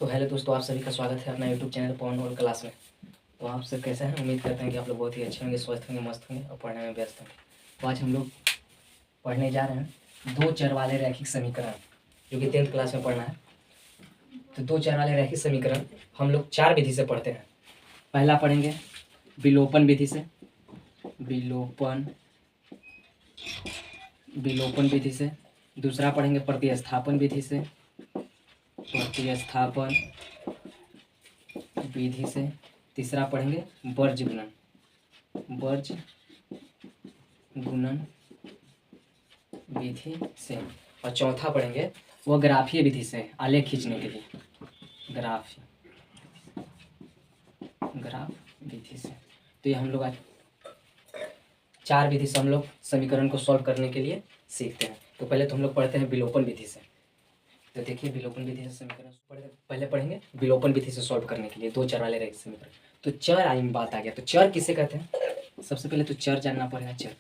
तो हेलो दोस्तों, आप सभी का स्वागत है अपना यूट्यूब चैनल पवन और क्लास में। तो आप सब कैसे हैं? उम्मीद करते हैं कि आप लोग बहुत ही अच्छे होंगे, स्वस्थ होंगे, मस्त होंगे और पढ़ने में व्यस्त होंगे। तो आज हम लोग पढ़ने जा रहे हैं दो चर वाले रैखिक समीकरण, जो कि 10th क्लास में पढ़ना है। तो दो चर वाले रैखिक समीकरण हम लोग 4 विधि से पढ़ते हैं। पहला पढ़ेंगे विलोपन विधि से, विलोपन विधि से। दूसरा पढ़ेंगे प्रतिस्थापन विधि से, प्रतिस्थापन विधि से। तीसरा पढ़ेंगे वर्ज गुणन विधि से। और चौथा पढ़ेंगे वो ग्राफीय विधि से, आलेख खींचने के लिए, ग्राफ विधि से। तो ये हम लोग आज 4 विधि से हम लोग समीकरण को सॉल्व करने के लिए सीखते हैं। तो पहले तो हम लोग पढ़ते हैं विलोपन विधि से। तो देखिए, विलोपन विधि से समीकरण पहले पढ़ेंगे विलोपन विधि से सॉल्व करने के लिए दो चर वाले रैखिक समीकरण। तो चर आई में बात आ गया। तो चर किसे कहते हैं? सबसे पहले तो चर जानना पड़ेगा। चर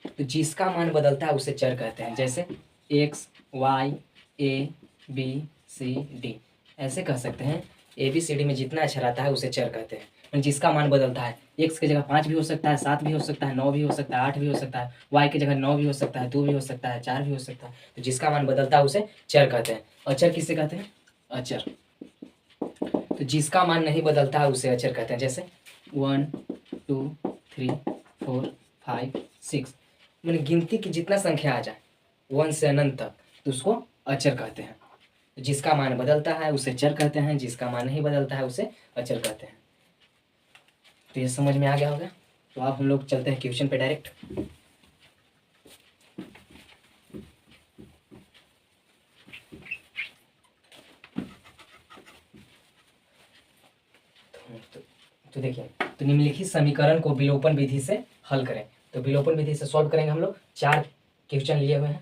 तो जिसका मान बदलता है उसे चर कहते हैं। जैसे एक्स, वाई, ए, बी, सी, डी, ऐसे कह सकते हैं। ए बी सी डी में जितना अक्षर आता है उसे चर कहते हैं। जिसका मान बदलता है, एक्स की जगह 5 भी हो सकता है, 7 भी हो सकता है, 9 भी हो सकता है, 8 भी हो सकता है। वाई की जगह 9 भी हो सकता है, 2 भी हो सकता है, 4 भी हो सकता है। तो जिसका मान बदलता है उसे चर कहते हैं। अचर किसे कहते हैं? अचर। तो जिसका मान नहीं बदलता है उसे अचर कहते हैं। जैसे 1 2 3 4 5 6, मैंने गिनती की जितना संख्या आ जाए 1 से अनंत तक, तो उसको अचर कहते हैं। तो जिसका मान बदलता है उसे चर कहते हैं, जिसका मान नहीं बदलता है उसे अचर कहते हैं। तो ये समझ में आ गया होगा। तो अब हम लोग चलते हैं क्वेश्चन पे डायरेक्ट। तो देखिए, तो निम्नलिखित समीकरण को विलोपन विधि से हल करें। तो विलोपन विधि से सॉल्व करेंगे हम लोग। 4 क्वेश्चन लिए हुए हैं।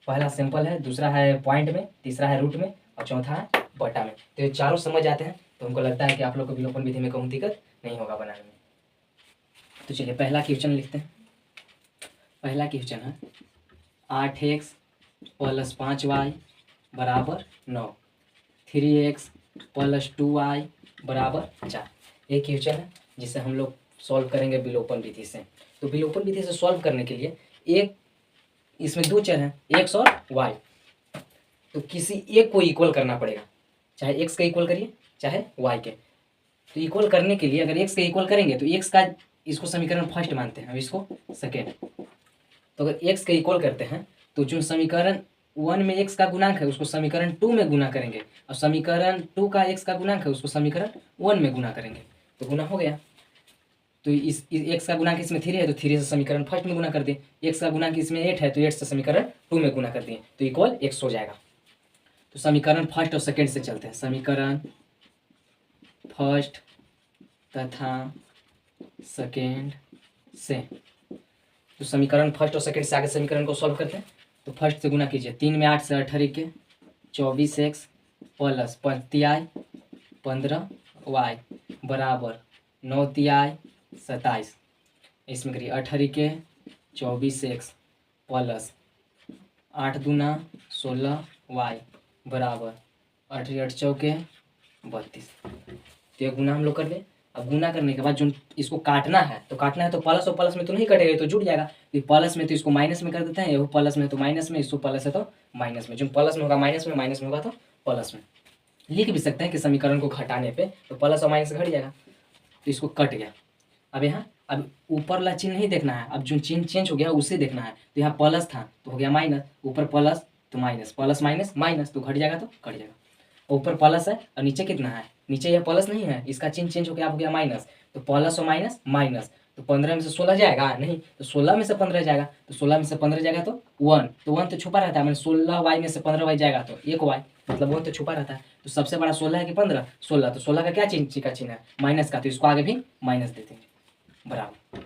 पहला सिंपल है, दूसरा है पॉइंट में, तीसरा है रूट में और चौथा है बटा में। तो ये चारों समझ आते हैं। तो हमको लगता है कि आप लोग को विलोपन विधि में कोई दिक्कत नहीं होगा बनाने में। तो चलिए पहला क्वेश्चन लिखते हैं। पहला क्वेश्चन है 8x + 5y = 9, 3x + 2y = 4। एक क्वेश्चन है जिसे हम लोग सॉल्व करेंगे विलोपन विधि से। तो विलोपन विधि से सॉल्व करने के लिए इसमें दो चर हैं, x और y। तो किसी एक को इक्वल करना पड़ेगा। चाहे x का इक्वल करिए, चाहे y के। तो इक्वल करने के लिए अगर x का इक्वल करेंगे तो x का, इसको समीकरण फर्स्ट मानते हैं, अब इसको सेकेंड। तो अगर x का इक्वल करते हैं तो जो समीकरण 1 में x का गुणांक है उसको समीकरण 2 में गुना करेंगे, और समीकरण 2 का x का गुणांक है उसको समीकरण 1 में गुना करेंगे। तो गुना हो गया। तो इस x का गुणांक इसमें 3 है तो 3 से समीकरण फर्स्ट में गुना कर दिए। x का गुणांक इसमें 8 है तो 8 से समीकरण 2 में गुना कर दिए, तो इक्वल x हो जाएगा। तो समीकरण फर्स्ट और सेकेंड से चलते हैं। समीकरण फर्स्ट तथा सेकेंड से। तो समीकरण फर्स्ट और सेकेंड से आगे समीकरण को सॉल्व करते हैं। तो फर्स्ट से गुना कीजिए। 3 में 8 से 18 24x + 5y 15y = 9y 27। इसमें करिए 18 24x + 8 दूना 16y = 8 8 चौके 32। तो ये गुना हम लोग कर ले। अब गुना करने के बाद जो इसको काटना है तो प्लस और प्लस में तो नहीं कटेगा, तो जुड़ जाएगा। ये प्लस में तो इसको माइनस में कर देते हैं, ये प्लस में तो माइनस में, इसको प्लस है तो माइनस में। जो प्लस में होगा माइनस में, माइनस में होगा तो प्लस में। लिख भी सकते हैं कि समीकरण को घटाने पे तो प्लस और माइनस घट जाएगा। तो इसको कट गया। अब यहाँ अब ऊपर वाला चिन्ह नहीं देखना है, अब जो चिन्ह चेंज हो गया उसे देखना है। तो यहाँ प्लस था तो हो गया माइनस, ऊपर प्लस तो माइनस, प्लस माइनस माइनस, तो घट जाएगा तो कट जाएगा। ऊपर प्लस है और नीचे कितना है? नीचे यह प्लस नहीं है, इसका चिन्ह चेंज हो गया, हो गया माइनस। तो प्लस और माइनस माइनस, तो 15 में से 16 जाएगा नहीं, तो 16 में से 15 जाएगा। तो 16 में से 15 जाएगा तो 1, तो 1 तो छुपा रहता है। मैंने 16y में से 15y जाएगा तो 1y, मतलब 1 तो छुपा रहता है। तो सबसे बड़ा 16 है कि 15? 16। तो 16 का क्या चिन्ह है? माइनस का, तो इसको आगे भी माइनस दे देंगे बराबर।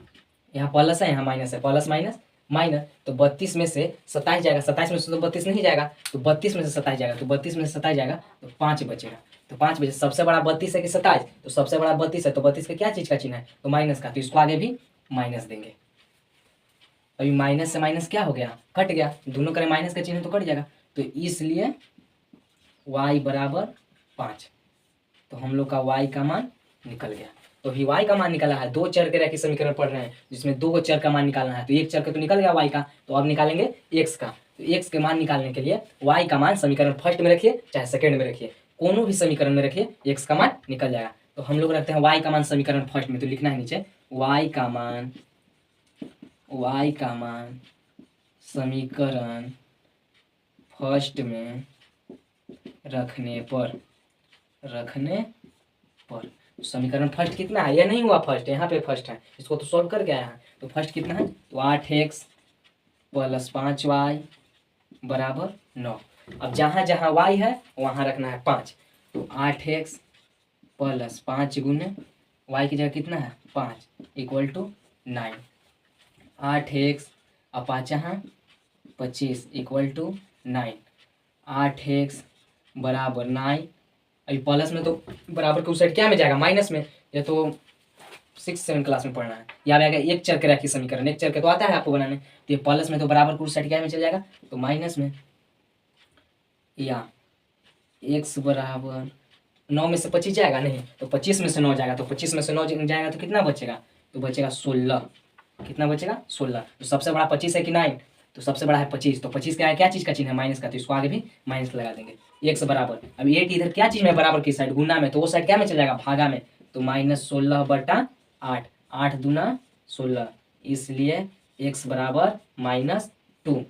यहाँ प्लस है, यहाँ माइनस है, प्लस माइनस माइनस। तो 32 में से 27 जाएगा, 27 में से तो 32 नहीं जाएगा, तो 32 में से 27 जाएगा, तो 32 में से 27 जाएगा तो 5 बचेगा। तो 5 बचे। सबसे बड़ा 32 है कि 27? तो सबसे बड़ा 32 है, तो 32 का क्या चीज़ का चिन्ह है? तो माइनस का, तो इसको आगे भी माइनस देंगे। अभी माइनस से माइनस क्या हो गया? कट गया। दोनों करें माइनस का चिन्ह तो कट जाएगा। तो इसलिए y = 5। तो हम लोग का y का मान निकल गया। तो अभी y का मान निकला है, दो चर के रैखिक समीकरण पढ़ रहे हैं जिसमें दो चर का मान निकालना है। तो एक चर के तो निकल गया y का, तो अब निकालेंगे x का। तो x के मान निकालने के लिए y का मान समीकरण फर्स्ट में रखिए चाहे सेकेंड में रखिए, कोनो भी समीकरण में रखिए x का मान निकल जाएगा। तो हम लोग रखते हैं y का मान समीकरण फर्स्ट में, तो लिखना है नीचे y का मान समीकरण फर्स्ट में रखने पर समीकरण फर्स्ट कितना है, यह नहीं हुआ फर्स्ट, यहाँ पे फर्स्ट है, इसको तो सॉल्व कर गया है। तो फर्स्ट कितना है, तो 8x + 5y बराबर 9। अब जहाँ जहाँ y है वहाँ रखना है 5, तो 8x + 5 गुने y की जगह कितना है 5 = 9। 8x और 5 यहाँ 25 = 9। 8x बराबर 9, अभी प्लस में तो बराबर के उस साइड क्या में जाएगा माइनस में, ये तो 6-7 क्लास में पढ़ना है। यहाँ पे आएगा एक चर के रैखिक समीकरण, एक चर के तो आता है आपको बनाने, तो ये प्लस में तो बराबर के उस साइड क्या में चल जाएगा तो माइनस में। या x बराबर 9 में से 25 जाएगा नहीं, तो 25 में से 9 जाएगा, तो 25 में से 9 जाएगा तो कितना बचेगा, तो बचेगा 16। कितना बचेगा 16। तो सबसे बड़ा 25 है कि 9, तो सबसे बड़ा है 25, तो 25 क्या है, क्या चीज़ का चिन्ह है माइनस का, तो इसको आगे भी माइनस लगा देंगे। x बराबर, अब 8 इधर क्या चीज़ में बराबर की साइड गुना में, तो वो साइड क्या में चल जाएगा भागा में, तो -16/8, 8 दूना 16, इसलिए x बराबर -2,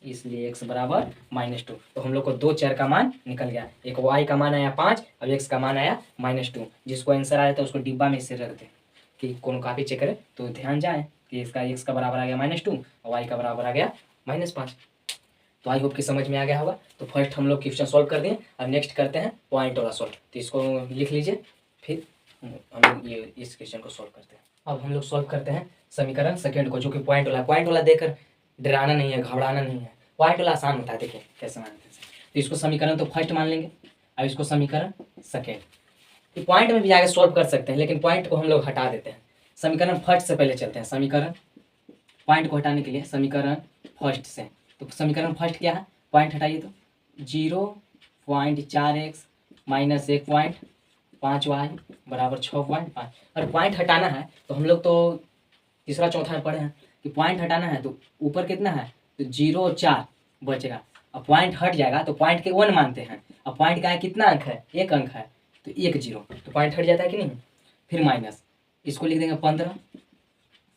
इसलिए x बराबर -2। तो हम लोग को दो चर का मान निकल गया, एक y का मान आया 5 और x का मान आया -2। जिसको आंसर आया था उसको डिब्बा में से रख दे कि कौन काफ़ी चेक करे तो ध्यान जाए कि इसका x का बराबर आ गया -2 और y का बराबर आ गया -5। तो आई होप कि समझ में आ गया होगा। तो फर्स्ट हम लोग क्वेश्चन सॉल्व कर दिए, अब नेक्स्ट करते हैं पॉइंट वाला सॉल्व। तो इसको लिख लीजिए, फिर हम लोग ये इस क्वेश्चन को सॉल्व करते हैं। अब हम लोग सॉल्व करते हैं समीकरण सेकेंड को, जो कि पॉइंट वाला देकर डराना नहीं है, घबराना नहीं है। पॉइंट वाला आसान होता है, देखिए कैसे मानते हैं। तो इसको समीकरण तो फर्स्ट मान लेंगे, अब इसको समीकरण सेकेंड। तो पॉइंट में भी आगे सॉल्व कर सकते हैं, लेकिन पॉइंट को हम लोग हटा देते हैं। समीकरण फर्स्ट से पहले चलते हैं, समीकरण पॉइंट को हटाने के लिए समीकरण फर्स्ट से। तो समीकरण फर्स्ट क्या है, पॉइंट हटाइए तो 0.4x - 1.5y बराबर 6.5। और पॉइंट हटाना है तो हम लोग तो तीसरा चौथा में पढ़े हैं कि पॉइंट हटाना है तो ऊपर कितना है तो 0.4 बचेगा। अब पॉइंट हट जाएगा तो पॉइंट के 1 मानते हैं। अब पॉइंट का है कितना अंक है, 1 अंक है, तो 1 0, तो पॉइंट हट जाता है कि नहीं। फिर माइनस, इसको लिख देंगे 15,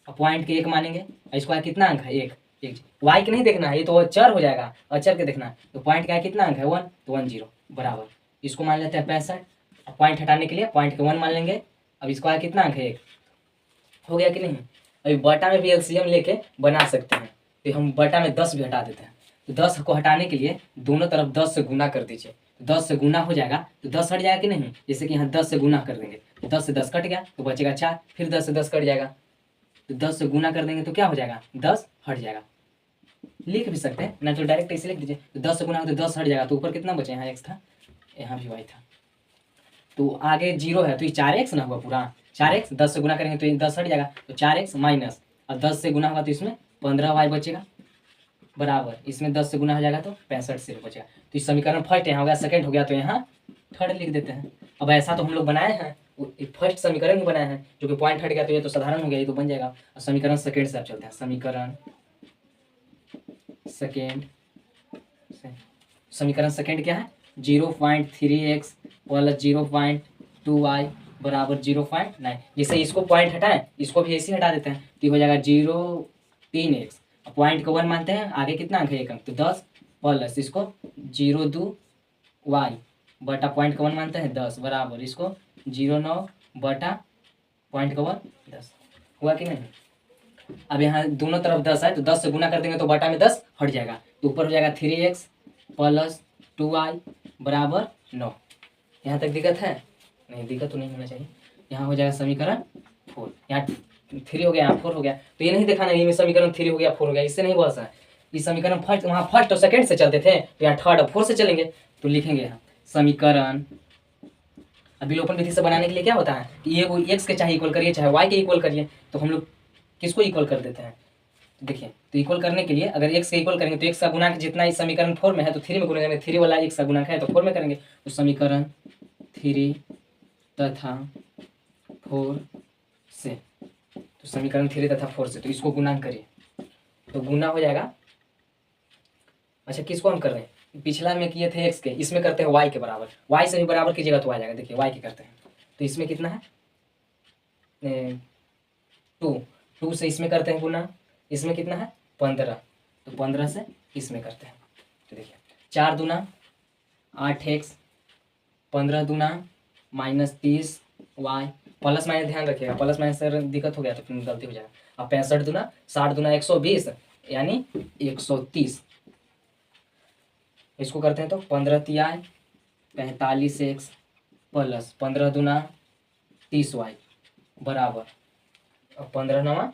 अब पॉइंट के 1 मानेंगे, इसको है कितना अंक है 1 वाई के नहीं देखना है, ये तो अचर हो जाएगा, अचर के देखना है। तो पॉइंट का है कितना अंक है 1, तो 1 0 बराबर, इसको मान लेते हैं 65। अब पॉइंट हटाने के लिए पॉइंट के 1 मान लेंगे, अब इसको है कितना अंक है 1, हो गया कि नहीं। अभी बटा में भी एलसीएम लेके बना सकते हैं, तो हम बटा में 10 भी हटा देते हैं। तो 10 को हटाने के लिए दोनों तरफ 10 से गुना कर दीजिए, तो 10 से गुना हो जाएगा, तो 10 हट जाएगा कि नहीं। जैसे कि यहाँ 10 से गुना कर देंगे तो 10 से 10 कट गया तो बचेगा 4, फिर 10 से 10 कट जाएगा, तो 10 से गुना कर देंगे तो क्या हो जाएगा 10 हट जाएगा। लिख भी सकते हैं ना, तो डायरेक्ट इसे लिख दीजिए, तो 10 से गुना हो तो 10 हट जाएगा, तो ऊपर कितना बचे, यहाँ x था, यहाँ भी y था, तो आगे 0 है, तो ये 4x ना होगा पूरा, 4x 10 से गुना करेंगे तो ये 10 हट जाएगा, तो 4x माइनस, और 10 से गुना होगा तो इसमें 15y बचेगा बराबर, इसमें 10 से गुना हो जाएगा तो 65 से बचेगा। तो इस समीकरण फर्स्ट यहाँ हो गया, सेकंड हो गया, तो यहाँ थर्ड लिख देते हैं। अब ऐसा तो हम लोग बनाए हैं, फर्स्ट समीकरण ही बनाए हैं, जो कि पॉइंट हट गया तो ये तो साधारण हो गया, ये तो बन जाएगा। और समीकरण सेकंड से आप चलते हैं, समीकरण सेकंड क्या है 0.3x प्लस 0.2y बराबर 0.9। जैसे इसको पॉइंट हटाएं, इसको भी ऐसे हटा देते हैं, तो हो जाएगा 0.3x, पॉइंट को 1 मानते हैं, आगे कितना अंक है 1 अंक, तो 10 प्लस इसको 0.2y बटा पॉइंट को 1 मानते हैं 10 बराबर इसको 0.9 बटा पॉइंट को 1 10। हुआ कि नहीं। अब यहाँ दोनों तरफ 10 है, तो 10 से गुना कर देंगे तो बटा में 10 हट जाएगा, तो ऊपर हो जाएगा 3x प्लस 2y बराबर 9। यहाँ तक दिक्कत है नहीं, दिक्कत तो नहीं होना चाहिए। यहाँ हो जाएगा समीकरण 4, यहाँ 3 हो गया, यहाँ 4 हो गया, तो ये नहीं दिखाना ये में समीकरण 3 हो गया 4 हो गया, इससे नहीं बस है। इस समीकरण फर्स्ट, वहाँ फर्स्ट और सेकंड से चलते थे, तो यहाँ थर्ड और फोर्थ से चलेंगे। तो लिखेंगे यहाँ समीकरण, अब विलोपन विधि से बनाने के लिए क्या होता है कि ये को x के चाहे इक्वल करिए चाहे y के इक्वल करिए, तो हम लोग किसको इक्वल कर देते हैं, देखिए तो इक्वल करने के लिए अगर x के इक्वल करेंगे तो x का गुणांक जितना इस समीकरण 4 में है तो 3 में गुणा करेंगे, 3 वाला x का गुणांक है तो 4 में करेंगे, तो समीकरण 3 तथा 4 से, तो समीकरण 3 तथा 4 से, तो इसको गुणा करिए तो गुना हो जाएगा। अच्छा किसको हम कर रहे हैं, पिछला में किए थे x के, इसमें करते हैं y के बराबर, y से भी बराबर कीजिएगा तो आ जाएगा। देखिए y के करते हैं तो इसमें कितना है 2 से इसमें करते हैं गुना, इसमें कितना है 15, तो 15 से इसमें करते हैं। तो देखिए 4 दूना 8x, 15 दूना -30 y, प्लस माइनस ध्यान रखिएगा, प्लस माइनस से दिक्कत हो गया तो फिर गलती हो जाएगा। अब 65 दूना 60 दूना 120 यानी 130, इसको करते हैं तो 15 तियाई 45x प्लस 15 दूना 30y बराबर, अब 15 नवा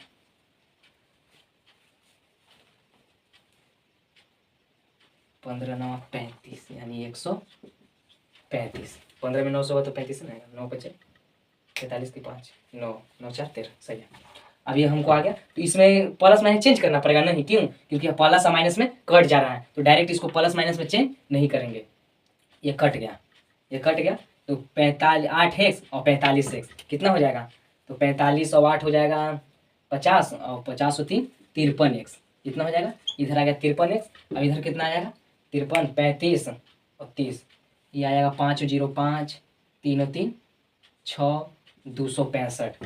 35 यानी 135, 15 में 9 से होगा तो 35 नहीं, 9 बचे 45 की 5, 9 9 4 13, सही है। अब ये हमको आ गया, तो इसमें प्लस माइनस चेंज करना पड़ेगा नहीं, क्यों, क्योंकि प्लस और माइनस में कट जा रहा है, तो डायरेक्ट इसको प्लस माइनस में चेंज नहीं करेंगे। ये कट गया, ये कट गया, तो 8x और 45x कितना हो जाएगा, तो 45 और 8 हो जाएगा 50, और 50 और 3 53x, कितना हो जाएगा, इधर आ गया 53x, अब इधर कितना आ जाएगा 53, 35 और 30, ये आएगा 5 0 5, 3 और 3 6, 265,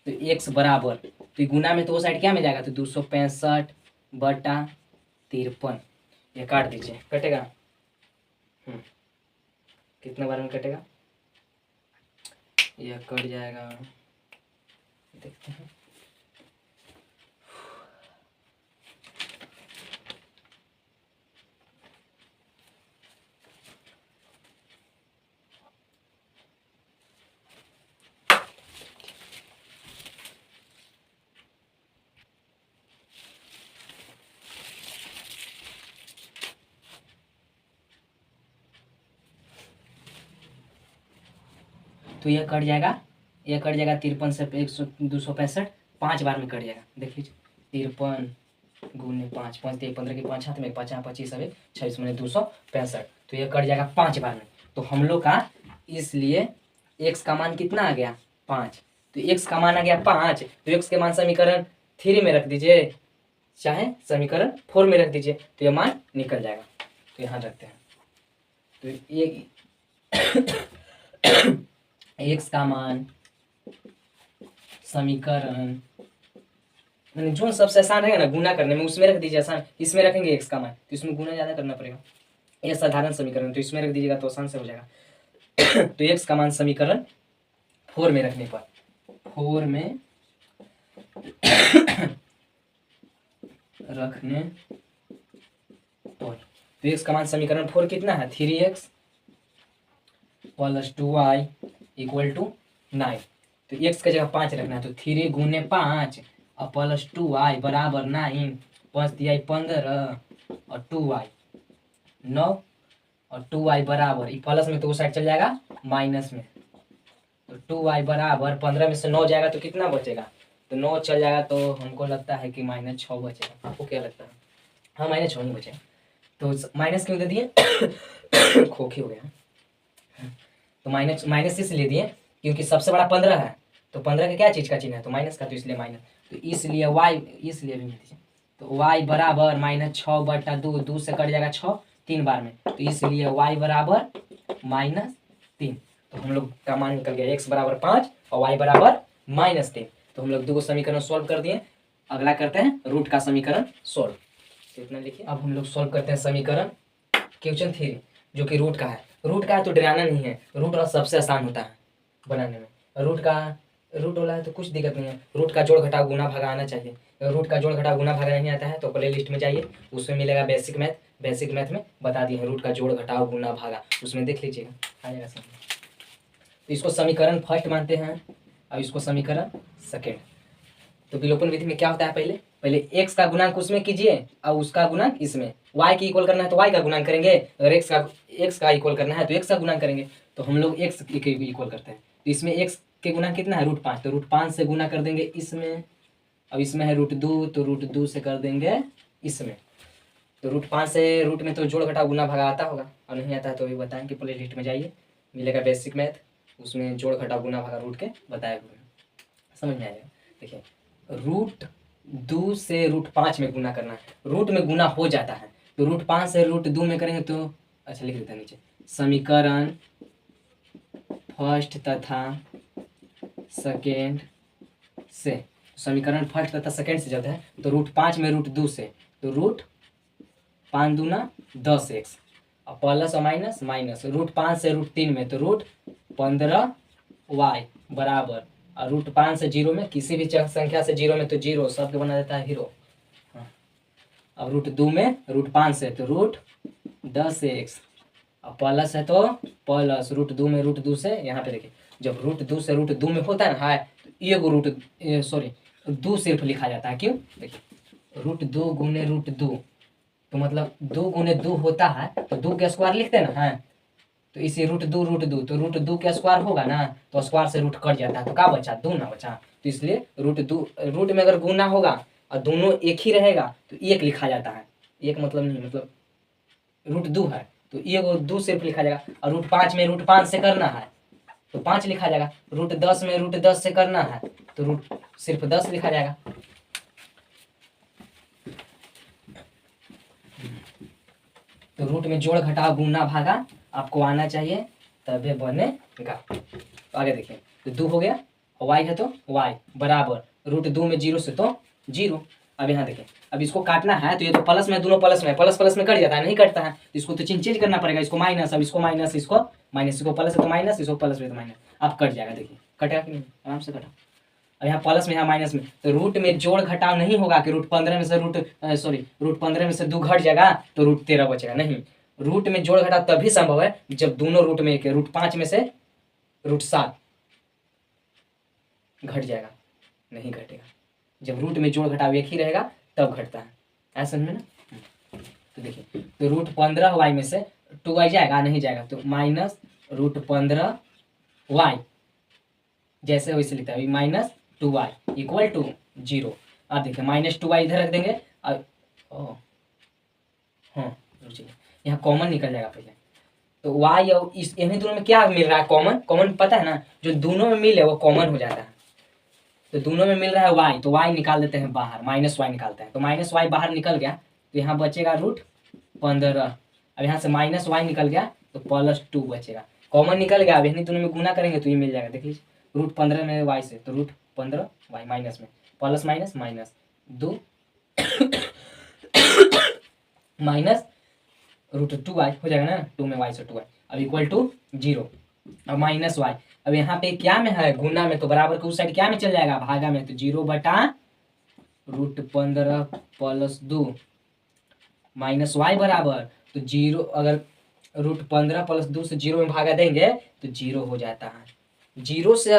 तो x बराबर, तो गुना में तो वो साइड क्या में जाएगा, तो 265 बटा 53, ये काट दीजिए, कटेगा कितने बार में कटेगा, यह कट जाएगा, देखते हैं तो यह कट जाएगा, यह कट जाएगा 53 से 265, 5 बार में कट जाएगा। देखिए 53 गुने 5, 5 3 15 की 5 हाथ में 5 25 अब 26 में 265, तो यह कट जाएगा 5 बार में। तो हम लोग का इसलिए x का मान कितना आ गया 5, तो x का मान आ गया 5, तो x के मान समीकरण 3 में रख दीजिए, चाहे समीकरण 4 में रख दीजिए, तो यह मान निकल जाएगा। तो यहाँ रखते हैं, तो ये x का मान समीकरण जो सबसे आसान रहेगा ना गुना करने में, उसमें रख दीजिए आसान, इसमें रखेंगे x का मान तो इसमें गुना ज़्यादा करना पड़ेगा, यह साधारण समीकरण तो इसमें रख दीजिएगा तो आसान से हो जाएगा। तो x का मान समीकरण 4 में रखने पर, 4 में रखने पर, तो x का मान समीकरण 4 कितना है 3x plus 2y equal to 9, तो x का जगह 5 रखना है, तो 3 गुने 5 और प्लस 2y बराबर 9, 5 दिया 15 और 2y 9 और 2y बराबर, प्लस में तो उस साइड चल जाएगा माइनस में, तो 2y बराबर 15 में से 9 जाएगा तो कितना बचेगा, तो 9 चल जाएगा, तो हमको लगता है कि -6 बचेगा। आपको क्या लगता है, हाँ -6 नहीं बचेगा, तो माइनस क्यों दे दिए खोखी हो गया, तो माइनस इसलिए दिए क्योंकि सबसे बड़ा 15 है, तो 15 का क्या चीज़ का चिन्ह है, तो माइनस का, तो इसलिए माइनस, तो इसलिए y इसलिए भी मिल दीजिए, तो y बराबर -6 बटा 2, 2 से कट जाएगा 6 3 बार में, तो इसलिए y बराबर -3, तो हम लोग का मान निकल गया x बराबर 5 और y बराबर -3, तो हम लोग 2 समीकरण सॉल्व कर दिए। अगला करते हैं रूट का समीकरण सॉल्व, तो इतना लिखिए। अब हम लोग सॉल्व करते हैं समीकरण क्वेश्चन 3 जो कि रूट का है, रूट का है तो डराना नहीं है, रूट वाला सबसे आसान होता है बनाने में, रूट वाला है तो कुछ दिक्कत नहीं है, रूट का जोड़ घटाव गुना भागा आना चाहिए, रूट का जोड़ घटाव गुना भागा नहीं आता है तो प्ले लिस्ट में जाइए, उसमें मिलेगा बेसिक मैथ, बेसिक मैथ में बता दिए हैं रूट का जोड़ घटाव गुना भागा, उसमें देख लीजिएगा आ जाएगा समझ। तो इसको समीकरण फर्स्ट मानते हैं, अब इसको समीकरण सेकेंड। तो विलोपन विधि में क्या होता है, पहले x का गुणांक उसमें कीजिए और उसका गुणांक इसमें, y की इक्वल करना है तो y का गुणांक करेंगे, अगर x का इक्वल करना है तो x का गुणांक करेंगे, तो हम लोग x के इक्वल करते हैं, तो इसमें x के गुणांक कितना है √5, तो √5 से गुना कर देंगे इसमें, अब इसमें है √2 तो √2 से कर देंगे इसमें, तो √5 से रूट में तो जोड़ घटाव गुना भागा आता होगा, और नहीं आता है तो अभी बताएं कि प्ले लिस्ट में जाइए, मिलेगा बेसिक मैथ, उसमें जोड़ घटाव गुना भागा रूट के बताए हुए हैं, समझ में आएगा। देखिए रूट 2 से रूट 5 में गुना करना है, रूट में गुना हो जाता है तो रूट 5 से रूट 2 में करेंगे तो अच्छा लिख देते हैं नीचे, समीकरण फर्स्ट तथा सेकेंड से, समीकरण फर्स्ट तथा सेकेंड से जब है तो रूट 5 में रूट 2 से तो रूट 5 दूना 10x और प्लस और माइनस माइनस, रूट 5 से रूट 3 में तो रूट 15y बराबर, और रूट 5 से 0 में किसी भी संख्या से 0 में तो 0 सबके बना देता है हीरो। हाँ। अब रूट 2 में रूट 5 से तो रूट 10x और प्लस है तो प्लस रूट 2 में रूट 2 से, यहाँ पे देखिए जब रूट 2 से रूट 2 में होता है ना है तो ये को रूट सॉरी 2 सिर्फ लिखा जाता है, क्यों देखिए रूट 2 गुने रूट 2 तो मतलब 2 गुने 2 होता है तो 2 के स्क्वायर लिखते हैं ना है, तो इसी रूट 2 तो रूट 2 के स्क्वायर होगा ना तो स्क्वायर से रूट कट जाता है तो क्या बचा 2 ना बचा, तो इसलिए रूट में अगर गुना होगा और दोनों एक ही रहेगा तो एक लिखा जाता है, एक मतलब नहीं मतलब रूट 2 है तो ये वो 2 सिर्फ लिखा जाएगा, और रूट 5 में रूट 5 से करना है तो 5 लिखा जाएगा, रूट 10 में रूट 10 से करना है तो रूट सिर्फ 10 लिखा जाएगा। तो रूट में जोड़ घटाव गुना भागा आपको आना चाहिए तभी बनेगा। तो आगे देखिए तो 2 हो गया और y है तो y बराबर रूट 2 में 0 से तो 0। अब यहाँ देखिए अब इसको काटना है तो ये तो प्लस में, दोनों प्लस में, प्लस प्लस में कट जाता है, नहीं कटता है तो इसको तो चेंज करना पड़ेगा, इसको माइनस, अब इसको माइनस, इसको माइनस, इसको प्लस है तो माइनस, इसको प्लस में तो माइनस, अब कट जाएगा। देखिए कटेगा कि नहीं, आराम से कटा। अब यहाँ प्लस में यहाँ माइनस में तो रूट में जोड़ घटाव नहीं होगा कि रूट 15 में से रूट 15 में से 2 घट जाएगा तो रूट 13 बचेगा, नहीं, रूट में जोड़ घटाव तभी संभव है जब दोनों रूट में एक है, रूट 5 में से रूट 7 घट जाएगा, नहीं घटेगा, जब रूट में जोड़ घटाव एक ही रहेगा तब घटता है, ऐसा समझ में ना। तो देखिए तो रूट 15y में से 2y जाएगा, नहीं जाएगा तो माइनस रूट 15y जैसे वैसे लिखता है माइनस 2y इक्वल टू 0। अब देखिए माइनस 2y इधर रख देंगे और हाँ यहाँ कॉमन निकल जाएगा पहले, तो y और इस इन्हीं दोनों में क्या मिल रहा है कॉमन, कॉमन पता है ना, जो दोनों में मिले वो कॉमन हो जाता है, तो दोनों में मिल रहा है y तो y निकाल देते हैं बाहर, माइनस y निकालते हैं तो माइनस y बाहर निकल गया तो यहाँ बचेगा रूट 15। अब यहाँ से माइनस y निकल गया तो प्लस 2 बचेगा, कॉमन निकल गया, अब इन्हीं दोनों में गुना करेंगे तो ये मिल जाएगा। देख लीजिए रूट 15 में y से तो रूट 15y माइनस में plus minus minus 2 minus root 2y हो जाएगा ना, 2 में y से 2y अब इक्वल टू 0 और माइनस y, अब यहाँ पे क्या में है गुना में तो बराबर के उस साइड क्या में चल जाएगा भागा में, तो 0 बटा रूट 15 प्लस 2 माइनस y बराबर तो 0, अगर रूट 15 प्लस 2 से 0 में भागा देंगे तो 0 हो जाता है, 0 से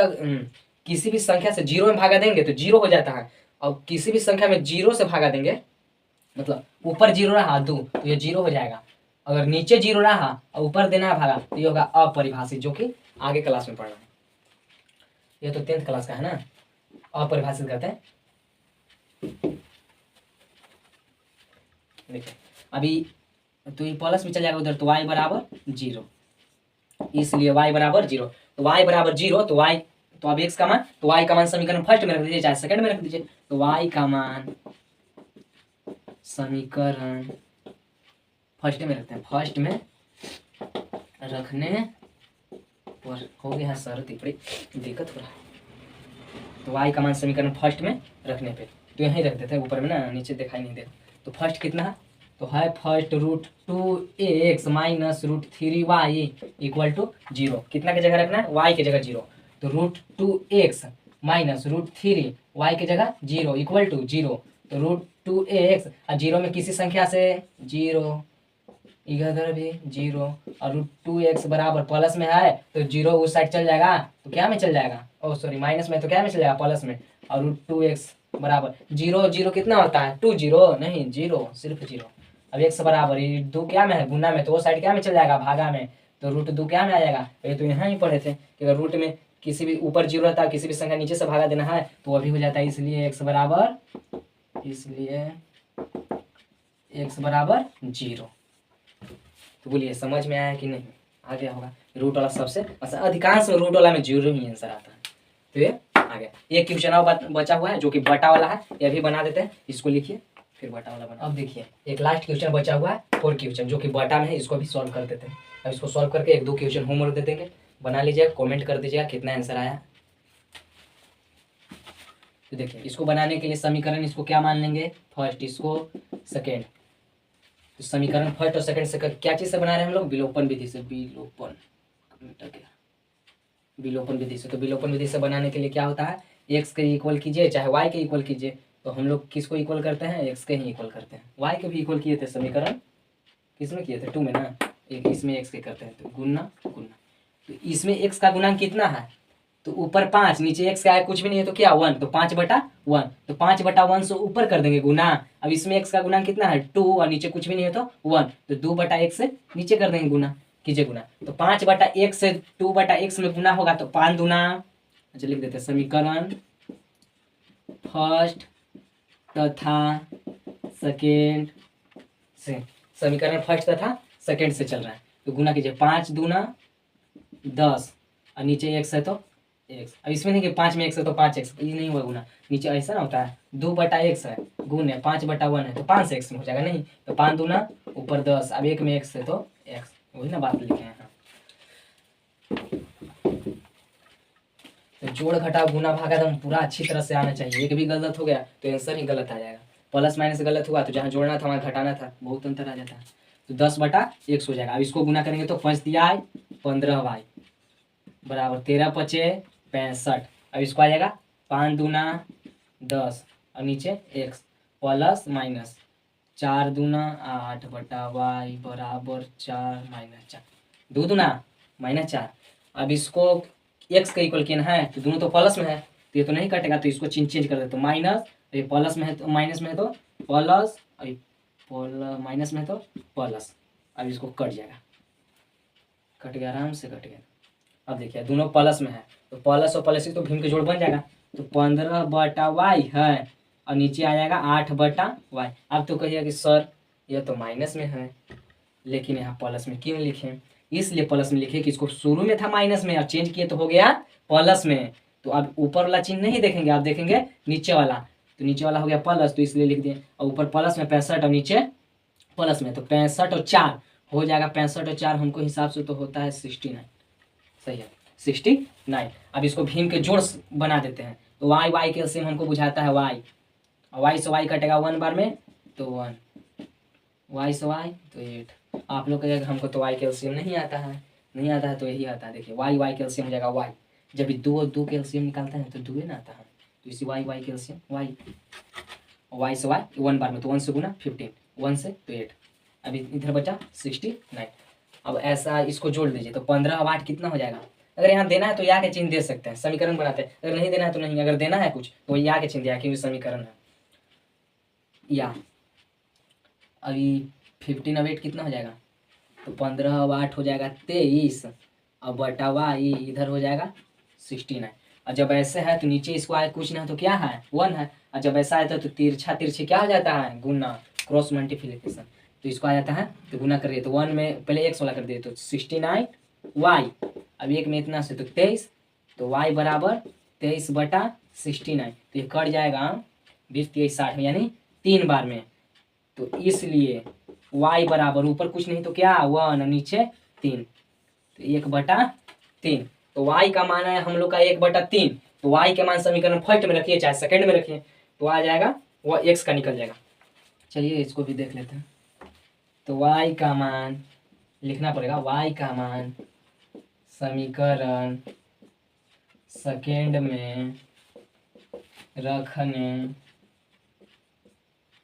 किसी भी संख्या से 0 में भागा देंगे तो 0 हो जाता है, और किसी भी संख्या में 0 से भागा देंगे मतलब ऊपर 0 रहा 2 तो ये 0 हो जाएगा, अगर नीचे 0 रहा और ऊपर देना है भागा तो ये होगा अपरिभाषित, जो कि आगे क्लास में पढ़ना है, ये तो 10th क्लास का है ना, अपरिभाषित कहते हैं। देखिए अभी तो ये प्लस में चल जाएगा उधर तो y बराबर 0, इसलिए y बराबर 0, तो y बराबर 0 तो y तो अब x का मान, तो y का मान समीकरण फर्स्ट में रख दीजिए चाहे सेकंड में रख दीजिए, तो y का मान समीकरण फर्स्ट में रखते हैं, फर्स्ट में रखने पर हो गया सर बड़ी दिक्कत हो रहा है, तो y का मान समीकरण फर्स्ट में रखने पे तो यहीं रख देते हैं ऊपर में ना, नीचे दिखाई नहीं दे, तो फर्स्ट कितना है तो है first root 2x minus root 3y equal to 0, कितना की जगह रखना है y की जगह 0, तो root 2x minus root 3y की जगह 0 इक्वल टू 0, तो रूट 2x और 0 में किसी संख्या से 0 इधर भी 0 और रूट 2x बराबर प्लस में है तो 0 उस साइड चल जाएगा तो क्या में चल जाएगा, ओ सॉरी माइनस में तो क्या में चल जाएगा प्लस में, और रूट 2x बराबर 0 0 कितना होता है 2 0 नहीं 0 सिर्फ 0, अब x बराबर ये 2 क्या में है गुना में तो वो साइड क्या में चल जाएगा भागा में, तो रूट 2 क्या में आ जाएगा, ये तो यहाँ ही पढ़े थे कि अगर रूट में किसी भी ऊपर 0 रहता है किसी भी संख्या नीचे से भागा देना है तो वो भी हो जाता है, इसलिए x बराबर 0। तो बोलिए समझ में आया कि नहीं, आ गया होगा। रूट वाला सबसे मतलब अधिकांश रूट वाला में 0 ही आंसर आता है। तो ये आ गया। एक क्वेश्चन और बचा हुआ है जो कि बटा वाला है, ये भी बना देते हैं। इसको लिखिए फिर बटा वाला बना। अब देखिए एक लास्ट क्वेश्चन बचा हुआ है 4 क्वेश्चन जो कि बटा में है, इसको भी सॉल्व कर देते हैं। अब इसको सॉल्व करके 1-2 क्वेश्चन होमवर्क दे देंगे, बना लीजिएगा, कमेंट कर दीजिएगा कितना आंसर आया। तो देखिए इसको बनाने के लिए समीकरण इसको क्या मान लेंगे, फर्स्ट इसको सेकेंड। तो समीकरण फर्स्ट और सेकंड से क्या चीज से बना रहे हैं हम लोग, विलोपन विधि से। विलोपन विधि से। तो विलोपन विधि से बनाने के लिए क्या होता है, एक्स के इक्वल कीजिए चाहे वाई के इक्वल कीजिए। तो हम लोग किसको इक्वल करते हैं, एक्स के ही इक्वल करते हैं। वाई के भी इक्वल किए थे समीकरण, किसमें किए थे 2 में ना, एक इसमें एक्स के करते हैं। तो गुना गुना, तो इसमें एक्स का गुणांक कितना है, तो ऊपर 5 नीचे एक्स का है, कुछ भी नहीं है तो क्या 1, तो 5/1। तो 5/1 से ऊपर कर देंगे गुना। अब इसमें एक्स का गुणांक कितना है 2 और नीचे कुछ भी नहीं है तो 1, तो 2/1 से नीचे कर देंगे गुना, कीजिए गुना। तो 5/1 से 2/x में गुना होगा तो 5 दूना, अच्छा लिख देते हैं समीकरण फर्स्ट तथा सेकेंड से। समीकरण फर्स्ट तथा सेकेंड से चल रहा है तो गुना कीजिए। 5 दूना 10 और नीचे x है तो x। अब इसमें नहीं कि 5 में x है तो 5x, ये नहीं हुआ गुना, नीचे ऐसा ना होता है 2/x है गुण है 5/1 है तो 5 से x में हो जाएगा, नहीं तो 5 दूना ऊपर 10, अब 1 में x है तो x, वही ना बात लिखे हैं। तो जोड़ घटाव गुना भाग एकदम पूरा अच्छी तरह से आना चाहिए। एक भी गलत हो गया तो आंसर ही गलत आ जाएगा। प्लस माइनस गलत हुआ तो जहाँ जोड़ना था वहाँ घटाना था, बहुत अंतर आ जाता है। तो 10/x हो जाएगा। अब इसको गुना करेंगे तो 5 दिया है 15y बराबर 13×5 = 65। अब इसको आ जाएगा 5 दूना 10 और नीचे x प्लस माइनस 4 दूना 8/y बराबर 4 - 4, 2 दूना -4। अब इसको x का इक्वल किया है तो दोनों तो प्लस में है तो ये तो नहीं कटेगा, तो इसको चेंज कर देते तो माइनस, ये प्लस में है तो माइनस में है तो प्लस, माइनस में है तो प्लस। अब इसको कट जाएगा, कट गया, आराम से कट गया। अब देखिए दोनों प्लस में है तो प्लस और प्लस तो भीम के जोड़ बन जाएगा। तो 15/y है और नीचे आ जाएगा 8/y। अब तो कहिए कि सर यह तो माइनस में है लेकिन यहाँ प्लस में क्यों लिखें, इसलिए प्लस में लिखे कि इसको शुरू में था माइनस में और चेंज किए तो हो गया प्लस में। तो अब ऊपर वाला चिन्ह नहीं देखेंगे, आप देखेंगे नीचे वाला, तो नीचे वाला हो गया प्लस तो इसलिए लिख दिए। और ऊपर प्लस में 65 और नीचे प्लस में, तो 65 और 4 हो जाएगा। 65 और 4 हमको हिसाब से तो होता है 69, सही है 69। अब इसको भीम के जोड़ बना देते हैं तो वाई वाई के एलसीएम हमको बुझाता है वाई, वाई से वाई कटेगा 1 बार में तो 1, वाई से वाई तो 8। आप लोग कहेगा हमको तो वाई के एलसीएम नहीं आता है, नहीं आता है तो यही आता है। देखिए वाई वाई के एलसीएम हो जाएगा वाई, जब 2 और 2 के एलसीएम निकालते हैं तो 2 ना आता है, तो इसी वाई वाई के एलसीएम वाई, वाई से वाई 1 बार में तो 1 से गुना 15, 1 से तो 8। अभी इधर बचा 69। अब ऐसा इसको जोड़ दीजिए तो 15 और 8 कितना हो जाएगा। अगर यहाँ देना है तो या के चिन्ह दे सकते हैं, समीकरण बनाते हैं। अगर नहीं देना है तो नहीं, अगर देना है कुछ तो या के चिन्ह दिया क्योंकि समीकरण है या। अभी 15 और 8 कितना हो जाएगा, तो 15 और 8 हो जाएगा 23 और बटा वाई इधर हो जाएगा 69। और जब ऐसे है तो नीचे इसको आए कुछ ना तो क्या है 1 है, और जब ऐसा आता है तो तिरछा तिरछे क्या हो जाता है गुना, क्रॉस मल्टीप्लिकेशन। तो इसको आ जाता है तो गुना करिए तो 1 में पहले x वाला कर दिए तो 69y, अब 1 में इतना से तो 23, तो y बराबर 23/69। तो ये कट जाएगा 20 23 60 यानी 3 बार में। तो इसलिए y बराबर ऊपर कुछ नहीं तो क्या 1 नीचे 3, तो 1/3। तो y का मान है हम लोग का 1/3। तो y के मान समीकरण फर्स्ट में रखिए चाहे सेकंड में रखिए तो आ जाएगा वो x का निकल जाएगा। चलिए इसको भी देख लेते हैं। तो y का मान लिखना पड़ेगा, y का मान समीकरण सेकंड में रखने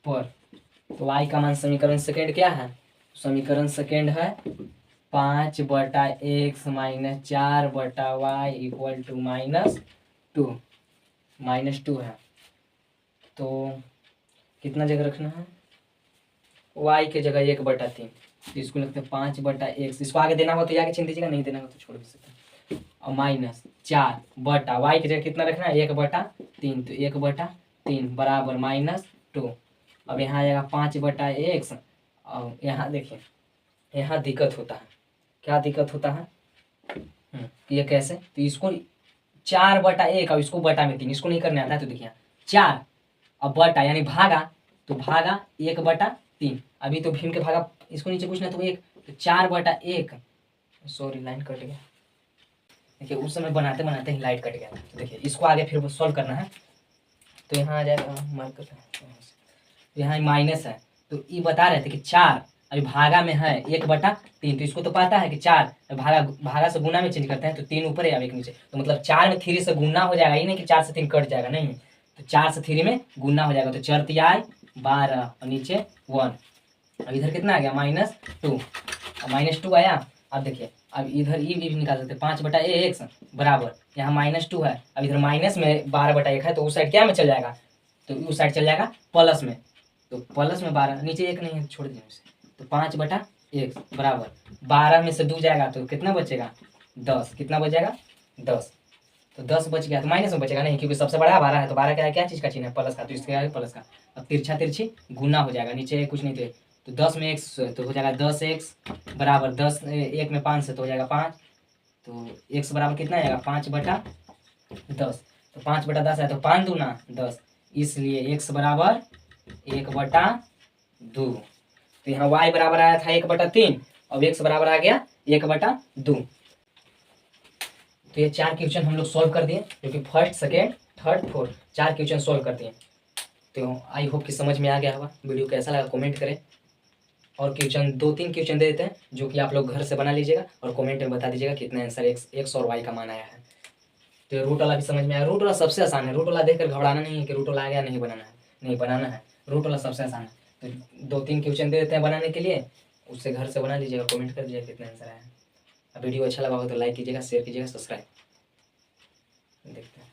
पर, तो y का मान समीकरण सेकंड क्या है, समीकरण सेकंड है 5/x - 4/y = -2 है। तो कितना जगह रखना है, y के जगह 1/3, तो इसको लिखते हैं 5/x। इसको आगे देना हो तो या के चिन्ह दीजिएगा, नहीं देना हो तो छोड़ भी सकते हैं। और -4 बटा y की जगह कितना रखना है 1/3, तो 1/3 बराबर -2। अब यहाँ आएगा 5/x। और यहाँ देखिए यहाँ दिक्कत होता है, क्या दिक्कत होता है, ये कैसे, तो इसको 4/1 और इसको बटा में 3, इसको नहीं करने आता है। तो देखिए 4 अब बटा यानी भागा, तो भागा 1/3। अभी तो भीम के भागा, इसको नीचे पूछना तो 1, तो 4/1। सॉरी लाइन कट गया, देखिए उस समय बनाते बनाते ही लाइट कट गया था। तो देखिए इसको आगे फिर सॉल्व करना है, तो यहाँ आ जाएगा मार्कर, यहाँ माइनस है, तो ये बता रहे थे कि 4 अभी भागा में है 1/3, तो इसको तो पता है कि 4 भागा भागा से गुना में चेंज करते हैं, तो 3 ऊपर है अब 1 नीचे, तो मतलब 4 में 3 से गुना हो जाएगा, ये नहीं कि 4 से 3 कट जाएगा, नहीं, तो 4 से 3 में गुना हो जाएगा, तो 4 तिहाई 12 और नीचे 1। अब इधर कितना आ गया -2, अब -2 आया। अब देखिए अब इधर ये भी निकाल सकते हैं, 5/x बराबर यहाँ -2 है, अब इधर माइनस में 12/1 है, तो उस साइड क्या में चल जाएगा, तो उस साइड चल जाएगा प्लस में, तो प्लस में 12, नीचे 1 नहीं है छोड़ दिए उसे, तो 5/x बराबर 12 में से 2 जाएगा तो कितना बचेगा 10, कितना बच जाएगा 10, तो 10 बच गया, तो माइनस में बचेगा नहीं, क्योंकि सबसे बड़ा 12 है, तो 12 क्या चीज़ का चिन्ह है, प्लस का, तो इसके आगे प्लस का। अब तिरछा तिरछी गुना हो जाएगा, नीचे कुछ नहीं थे, तो 10 में x तो हो जाएगा 10x बराबर 10, 1 में 5 से तो हो जाएगा 5, तो x बराबर कितना आएगा 5/10, तो 5/10 है, तो 5 दूना 10, इसलिए x बराबर 1/2। तो यहाँ y बराबर आया था 1/3 और x बराबर आ गया 1/2। तो ये 4 क्वेश्चन हम लोग सॉल्व कर दिए, क्योंकि first second third fourth 4 question solve कर दिए। तो आई होप कि समझ में आ गया होगा। वीडियो कैसा लगा कमेंट करें, और क्वेश्चन 2-3 क्वेश्चन दे देते हैं जो कि आप लोग घर से बना लीजिएगा और कमेंट में बता दीजिएगा कितना आंसर एक्स और वाई का मान आया है। तो रूट वाला भी समझ में आया, रूट वाला सबसे आसान है, रूट वाला देखकर घबराना नहीं है कि रूट वाला आ गया नहीं बनाना है, नहीं बनाना है, रूट वाला सबसे आसान है। तो 2-3 क्वेश्चन दे देते हैं बनाने के लिए, उससे घर से बना लीजिएगा, कमेंट कर दीजिएगा कितना आंसर आया है। वीडियो अच्छा लगा हो तो लाइक कीजिएगा, शेयर कीजिएगा, सब्सक्राइब। देखते हैं।